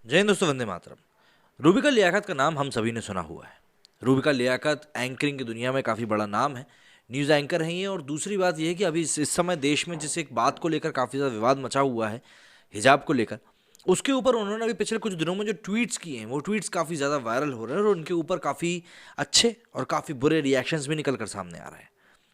जय हिंद दोस्तों, वंदे मातरम। रूबिका लियाकत का नाम हम सभी ने सुना हुआ है। रूबिका लियाकत एंकरिंग की दुनिया में काफ़ी बड़ा नाम है। न्यूज़ एंकर हैं ये। और दूसरी बात यह है कि अभी इस समय देश में जिस एक बात को लेकर काफ़ी ज़्यादा विवाद मचा हुआ है, हिजाब को लेकर, उसके ऊपर उन्होंने अभी पिछले कुछ दिनों में जो ट्वीट्स किए हैं वो ट्वीट्स काफ़ी ज़्यादा वायरल हो रहे हैं और उनके ऊपर काफ़ी अच्छे और काफ़ी बुरे रिएक्शंस भी निकल कर सामने आ रहे हैं।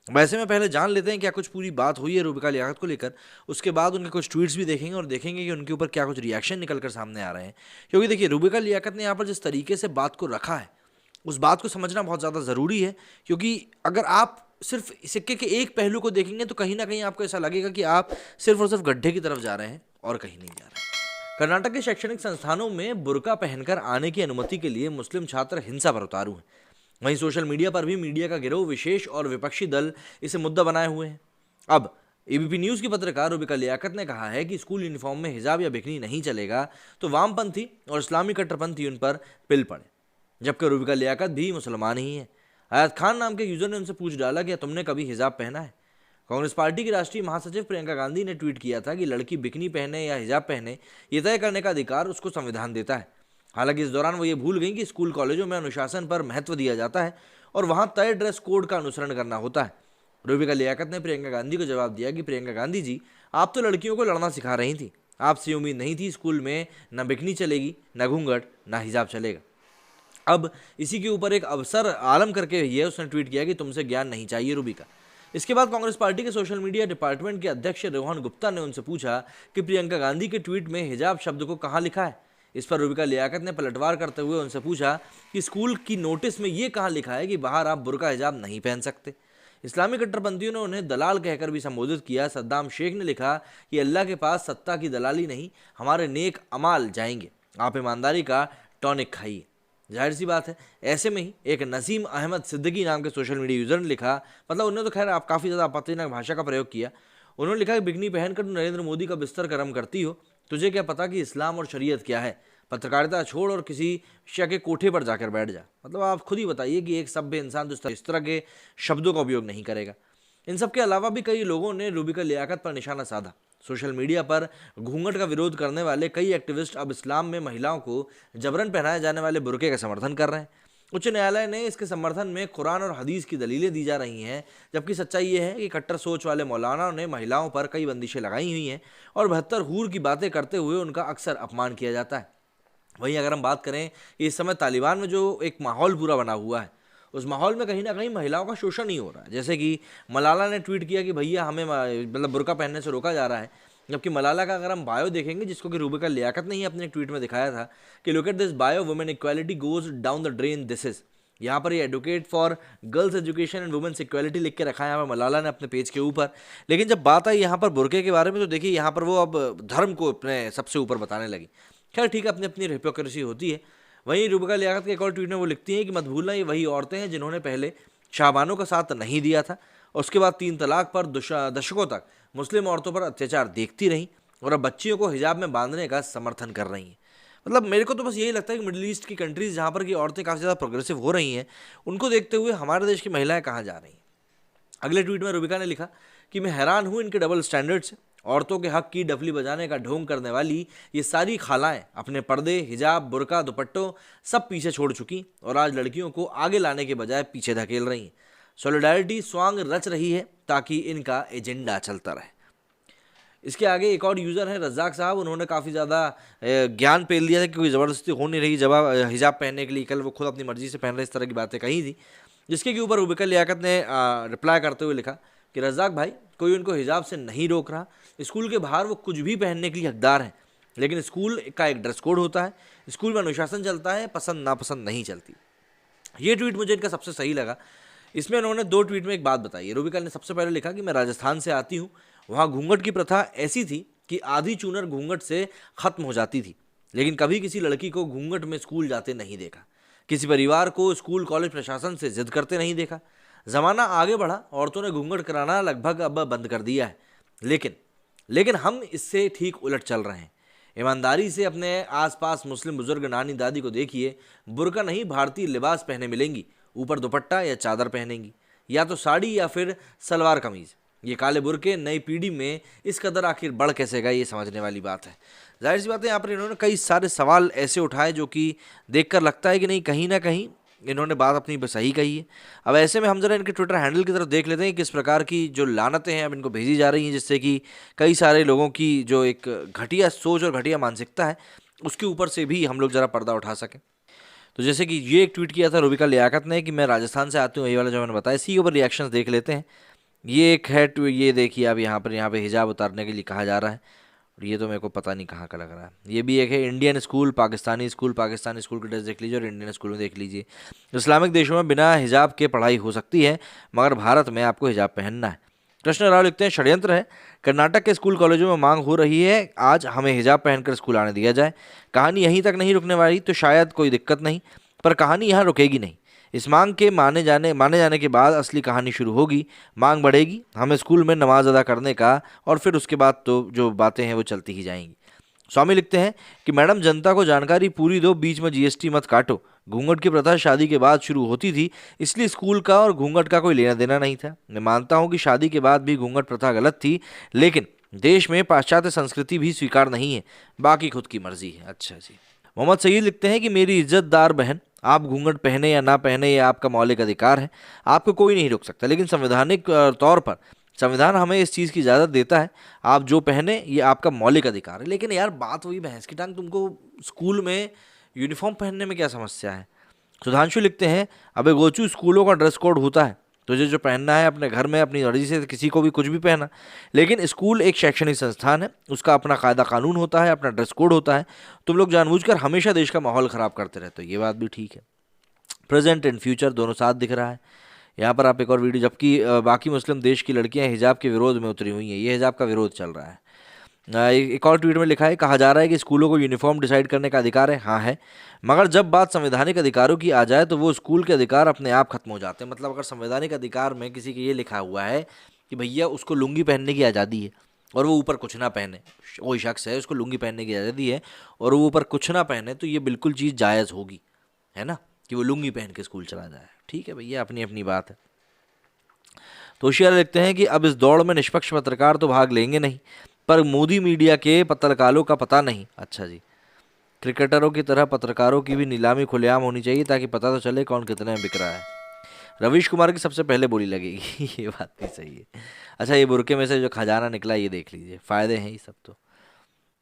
वैसे में पहले जान लेते हैं क्या कुछ पूरी बात हुई है रूबिका लियाकत को लेकर। उसके बाद उनके कुछ ट्वीट्स भी देखेंगे और देखेंगे कि उनके ऊपर क्या कुछ रिएक्शन निकल कर सामने आ रहे हैं। क्योंकि देखिए, रूबिका लियाकत ने यहाँ पर जिस तरीके से बात को रखा है, उस बात को समझना बहुत ज़्यादा ज़रूरी है। क्योंकि अगर आप सिर्फ सिक्के के एक पहलू को देखेंगे तो कहीं ना कहीं आपको ऐसा लगेगा कि आप सिर्फ और सिर्फ गड्ढे की तरफ जा रहे हैं और कहीं नहीं जा रहे हैं। कर्नाटक के शैक्षणिक संस्थानों में बुर्का पहनकर आने की अनुमति के लिए मुस्लिम छात्र हिंसा पर उतारू हैं। वहीं सोशल मीडिया पर भी मीडिया का गिरोह, विशेष और विपक्षी दल इसे मुद्दा बनाए हुए हैं। अब एबीपी न्यूज़ की पत्रकार रूबिका लियाकत ने कहा है कि स्कूल यूनिफॉर्म में हिजाब या बिकनी नहीं चलेगा तो वामपंथी और इस्लामी कट्टरपंथी उन पर पिल पड़े। जबकि रूबिका लियाकत भी मुसलमान ही है। आयत खान नाम के यूजर ने उनसे पूछ डाला कि तुमने कभी हिजाब पहना है। कांग्रेस पार्टी की राष्ट्रीय महासचिव प्रियंका गांधी ने ट्वीट किया था कि लड़की बिकनी पहने या हिजाब पहने, ये तय करने का अधिकार उसको संविधान देता है। हालांकि इस दौरान वो ये भूल गई कि स्कूल कॉलेजों में अनुशासन पर महत्व दिया जाता है और वहां तय ड्रेस कोड का अनुसरण करना होता है। रूबिका लियाकत ने प्रियंका गांधी को जवाब दिया कि प्रियंका गांधी जी, आप तो लड़कियों को लड़ना सिखा रही थी। आपसे उम्मीद नहीं थी स्कूल में न बिकनी चलेगी, न घूंघट, न हिजाब चलेगा। अब इसी के ऊपर एक अवसर आलम करके ये उसने ट्वीट किया कि तुमसे ज्ञान नहीं चाहिए रूबिका। इसके बाद कांग्रेस पार्टी के सोशल मीडिया डिपार्टमेंट के अध्यक्ष रोहन गुप्ता ने उनसे पूछा कि प्रियंका गांधी के ट्वीट में हिजाब शब्द को कहाँ लिखा है। इस पर रूबिका लियाकत ने पलटवार करते हुए उनसे पूछा कि स्कूल की नोटिस में ये कहाँ लिखा है कि बाहर आप बुर्का हिजाब नहीं पहन सकते। इस्लामी कट्टरपंथियों ने उन्हें दलाल कहकर भी संबोधित किया। सद्दाम शेख ने लिखा कि अल्लाह के पास सत्ता की दलाली नहीं, हमारे नेक अमाल जाएंगे, आप ईमानदारी का टॉनिक खाइए। जाहिर सी बात है, ऐसे में ही एक नसीम अहमद सिद्दीकी नाम के सोशल मीडिया यूजर ने लिखा, मतलब उन्होंने तो खैर आप काफ़ी ज़्यादा आपत्तिजनक भाषा का प्रयोग किया। उन्होंने लिखा कि बिकनी पहनकर तुम नरेंद्र मोदी का बिस्तर गर्म करती हो, तुझे क्या पता कि इस्लाम और शरीयत क्या है। पत्रकारिता छोड़ और किसी शिया के कोठे पर जाकर बैठ जा। मतलब आप खुद ही बताइए कि एक सभ्य इंसान तो इस तरह के शब्दों का उपयोग नहीं करेगा। इन सब के अलावा भी कई लोगों ने रूबिका लियाकत पर निशाना साधा। सोशल मीडिया पर घूंघट का विरोध करने वाले कई एक्टिविस्ट अब इस्लाम में महिलाओं को जबरन पहनाए जाने वाले बुर्के का समर्थन कर रहे हैं। उच्च न्यायालय ने इसके समर्थन में कुरान और हदीस की दलीलें दी जा रही हैं। जबकि सच्चाई ये है कि कट्टर सोच वाले मौलानाओं ने महिलाओं पर कई बंदिशें लगाई हुई हैं और 72 हूर की बातें करते हुए उनका अक्सर अपमान किया जाता है। वहीं अगर हम बात करें कि इस समय तालिबान में जो एक माहौल पूरा बना हुआ है, उस माहौल में कहीं ना कहीं महिलाओं का शोषण ही हो रहा है। जैसे कि मलाला ने ट्वीट किया कि भैया हमें मतलब बुर्का पहनने से रोका जा रहा है। जबकि मलाला का अगर हम बायो देखेंगे, जिसको कि रूबिका लियाकत ने ही अपने ट्वीट में दिखाया था कि look at this bio, women equality goes down the drain, this is, यहाँ पर ये advocate for girls education and women's equality लिख के रखा है यहाँ पर मलाला ने अपने पेज के ऊपर। लेकिन जब बात आई यहाँ पर बुर्के के बारे में तो देखिए यहाँ पर वो अब धर्म को अपने सबसे ऊपर बताने लगी। खैर ठीक है, अपनी अपनी हिपोक्रेसी होती है। वहीं रूबिका लियाकत के एक और ट्वीट में वो लिखती हैं कि मत भूलना ये वही औरतें हैं जिन्होंने पहले शाहबानों का साथ नहीं दिया था और उसके बाद 3 तलाक पर दशकों तक मुस्लिम औरतों पर अत्याचार देखती रहीं और अब बच्चियों को हिजाब में बांधने का समर्थन कर रही हैं। मतलब मेरे को तो बस यही लगता है कि मिडिल ईस्ट की कंट्रीज़ जहाँ पर की औरतें काफ़ी ज़्यादा प्रोग्रेसिव हो रही हैं, उनको देखते हुए हमारे देश की महिलाएं कहाँ जा रही हैं। अगले ट्वीट में रूबिका ने लिखा कि मैं हैरान हूँ इनके डबल स्टैंडर्ड से। औरतों के हक की डफली बजाने का ढोंग करने वाली ये सारी खालाएं अपने पर्दे, हिजाब, बुर्का, दुपट्टों सब पीछे छोड़ चुकी और आज लड़कियों को आगे लाने के बजाय पीछे धकेल रही हैं। सॉलिडारिटी स्वांग रच रही है ताकि इनका एजेंडा चलता रहे। इसके आगे एक और यूज़र है रज़ाक साहब। उन्होंने काफ़ी ज़्यादा ज्ञान पेल दिया था कि कोई ज़बरदस्ती हो नहीं रही जवाब हिजाब पहनने के लिए। कल वो खुद अपनी मर्ज़ी से पहन रहे, इस तरह की बातें कही थी। जिसके ऊपर रूबिका लियाकत ने रिप्लाई करते हुए लिखा कि रज़ाक भाई, कोई उनको हिजाब से नहीं रोक रहा। स्कूल के बाहर वो कुछ भी पहनने के लिए हकदार हैं, लेकिन स्कूल का एक ड्रेस कोड होता है, स्कूल में अनुशासन चलता है, पसंद नापसंद नहीं चलती। ये ट्वीट मुझे इनका सबसे सही लगा। इसमें उन्होंने 2 ट्वीट में एक बात बताई है। रूबिका ने सबसे पहले लिखा कि मैं राजस्थान से आती हूँ, वहाँ घूंघट की प्रथा ऐसी थी कि आधी चूनर घूंघट से ख़त्म हो जाती थी, लेकिन कभी किसी लड़की को घूंघट में स्कूल जाते नहीं देखा। किसी परिवार को स्कूल कॉलेज प्रशासन से जिद करते नहीं देखा। ज़माना आगे बढ़ा, औरतों ने घूंघट कराना लगभग अब बंद कर दिया है, लेकिन हम इससे ठीक उलट चल रहे हैं। ईमानदारी से अपने आसपास मुस्लिम बुजुर्ग नानी दादी को देखिए, बुर्का नहीं भारतीय लिबास पहने मिलेंगी, ऊपर दुपट्टा या चादर पहनेंगी, या तो साड़ी या फिर सलवार कमीज। ये काले बुर्के नई पीढ़ी में इस कदर आखिर बढ़ कैसे गए, ये समझने वाली बात है। जाहिर सी बात है यहाँ पर इन्होंने कई सारे सवाल ऐसे उठाए जो कि देखकर लगता है कि नहीं, कहीं ना कहीं इन्होंने बात अपनी सही कही है। अब ऐसे में हम जरा इनके ट्विटर हैंडल की तरफ देख लेते हैं किस प्रकार की जो लानतें हैं अब इनको भेजी जा रही हैं, जिससे कि कई सारे लोगों की जो एक घटिया सोच और घटिया मानसिकता है उसके ऊपर से भी हम लोग जरा पर्दा उठा सकें। तो जैसे कि ये एक ट्वीट किया था रूबिका लियाकत ने कि मैं राजस्थान से आती हूँ, यही वाला जो मैंने बताया, इसी के ऊपर रिएक्शंस देख लेते हैं। ये एक है ये देखिए, अब यहाँ पे हिजाब उतारने के लिए कहा जा रहा है, और ये तो मेरे को पता नहीं कहाँ का लग रहा है। ये भी एक है, इंडियन स्कूल पाकिस्तानी स्कूल की ड्रेस देख लीजिए और इंडियन स्कूल में देख लीजिए। इस्लामिक देशों में बिना हिजाब के पढ़ाई हो सकती है, मगर भारत में आपको हिजाब पहनना है। कृष्ण राव लिखते हैं षड्यंत्र है, कर्नाटक के स्कूल कॉलेजों में मांग हो रही है आज हमें हिजाब पहनकर स्कूल आने दिया जाए। कहानी यहीं तक नहीं रुकने वाली तो शायद कोई दिक्कत नहीं, पर कहानी यहाँ रुकेगी नहीं। इस मांग के माने जाने के बाद असली कहानी शुरू होगी, मांग बढ़ेगी हमें स्कूल में नमाज अदा करने का, और फिर उसके बाद तो जो बातें हैं वो चलती ही जाएंगी। स्वामी लिखते हैं कि मैडम जनता को जानकारी पूरी दो, बीच में जीएसटी मत काटो। घूंघट की प्रथा शादी के बाद शुरू होती थी, इसलिए स्कूल का और घूंघट का कोई लेना देना नहीं था। मैं मानता हूं कि शादी के बाद भी घूंघट प्रथा गलत थी, लेकिन देश में पाश्चात्य संस्कृति भी स्वीकार नहीं है, बाकी खुद की मर्जी है। अच्छा जी। मोहम्मद सईद लिखते हैं कि मेरी इज्जतदार बहन, आप घूंघट पहने या ना पहने ये आपका मौलिक अधिकार है, आपको कोई नहीं रोक सकता, लेकिन संवैधानिक तौर पर संविधान हमें इस चीज़ की इजाज़त देता है, आप जो पहने ये आपका मौलिक अधिकार है। लेकिन यार बात वही भैंस की टांग, तुमको स्कूल में यूनिफॉर्म पहनने में क्या समस्या है। सुधांशु लिखते हैं अबे गोचू, स्कूलों का ड्रेस कोड होता है, तुझे जो पहनना है अपने घर में अपनी मर्जी से किसी को भी कुछ भी पहना, लेकिन स्कूल एक शैक्षणिक संस्थान है, उसका अपना कायदा कानून होता है, अपना ड्रेस कोड होता है। तुम लोग जानबूझकर हमेशा देश का माहौल ख़राब करते रहते हो, ये बात भी ठीक है। प्रेजेंट एंड फ्यूचर दोनों साथ दिख रहा है यहाँ पर। आप एक और वीडियो, जबकि बाकी मुस्लिम देश की लड़कियां हिजाब के विरोध में उतरी हुई हैं, ये हिजाब का विरोध चल रहा है। एक और ट्वीट में लिखा है, कहा जा रहा है कि स्कूलों को यूनिफॉर्म डिसाइड करने का अधिकार है। हाँ है, मगर जब बात संवैधानिक अधिकारों की आ जाए तो वो स्कूल के अधिकार अपने आप खत्म हो जाते हैं। मतलब अगर संवैधानिक अधिकार में किसी के ये लिखा हुआ है कि भैया उसको लुंगी पहनने की आज़ादी है और वो ऊपर कुछ ना पहने, कोई शख्स है उसको लुंगी पहनने की आज़ादी है और वो ऊपर कुछ ना पहने, तो ये बिल्कुल चीज़ जायज़ होगी, है ना, कि वो लुंगी पहन के स्कूल चला जाए। ठीक है भैया, अपनी अपनी बात है। तो होशियार लिखते हैं कि अब इस दौड़ में निष्पक्ष पत्रकार तो भाग लेंगे नहीं, पर मोदी मीडिया के पत्रकारों का पता नहीं। अच्छा जी। क्रिकेटरों की तरह पत्रकारों की भी नीलामी खुलेआम होनी चाहिए ताकि पता तो चले कौन कितने में बिक रहा है। रवीश कुमार की सबसे पहले बोली लगेगी ये बात भी सही है। अच्छा, ये बुरके में से जो खजाना निकला ये देख लीजिए, फायदे हैं ये सब। तो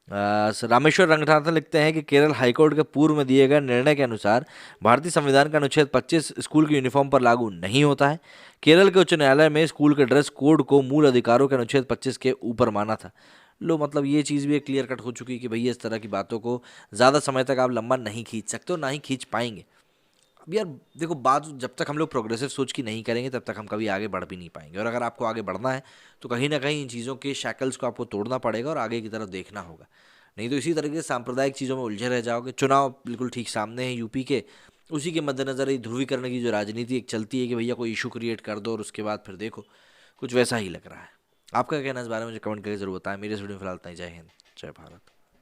रामेश्वर रंगनाथन लिखते हैं कि केरल हाईकोर्ट के पूर्व में दिए गए निर्णय के अनुसार भारतीय संविधान का अनुच्छेद 25 स्कूल की यूनिफॉर्म पर लागू नहीं होता है। केरल के उच्च न्यायालय में स्कूल के ड्रेस कोड को मूल अधिकारों के अनुच्छेद 25 के ऊपर माना था। लो, मतलब ये चीज़ भी क्लियर कट हो चुकी है कि भैया इस तरह की बातों को ज़्यादा समय तक आप लंबा नहीं खींच सकते और ना ही खींच पाएंगे। अब यार देखो, बात जब तक हम लोग प्रोग्रेसिव सोच की नहीं करेंगे तब तक हम कभी आगे बढ़ भी नहीं पाएंगे, और अगर आपको आगे बढ़ना है तो कहीं ना कहीं इन चीज़ों के शैकल्स को आपको तोड़ना पड़ेगा और आगे की तरफ देखना होगा। नहीं तो इसी तरीके से सांप्रदायिक चीज़ों में उलझे रह जाओगे। चुनाव बिल्कुल ठीक सामने है यूपी के, उसी के मद्देनज़र ये ध्रुवीकरण की जो राजनीति एक चलती है कि भैया कोई इशू क्रिएट कर दो और उसके बाद फिर देखो, कुछ वैसा ही लग रहा है। आपका क्या कहना है इस बारे में मुझे कमेंट करके जरूर बताएं। मेरे इस वीडियो में फिलहाल इतना ही। जय हिंद, जय भारत।